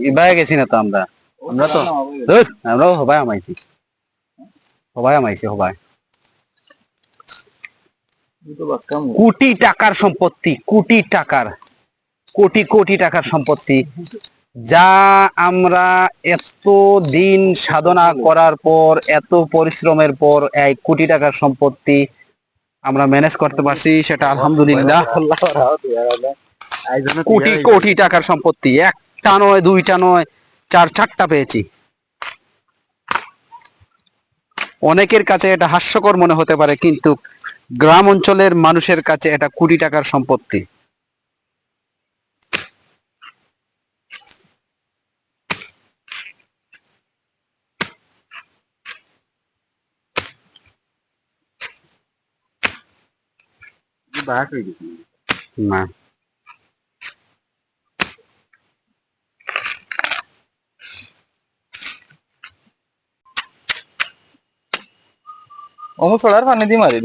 এবার গেছি না তো আমরা আমরাও সবাই আমাইছি সবাই কোটি টাকার সম্পত্তি, কোটি কোটি টাকার সম্পত্তি, যা আমরা এত দিন সাধনা করার পর, এত পরিশ্রমের পর এই কোটি টাকার সম্পত্তি আমরা ম্যানেজ করতে পারছি, সেটা আলহামদুলিল্লাহ। কোটি কোটি টাকার সম্পত্তি, একটা নয়, দুইটা নয়, চারটা পেয়েছি। অনেকের কাছে এটা হাস্যকর মনে হতে পারে, কিন্তু গ্রাম অঞ্চলের মানুষের কাছে এটা কোটি টাকার সম্পত্তি। না, অমু ছড়ার পানি দি মারি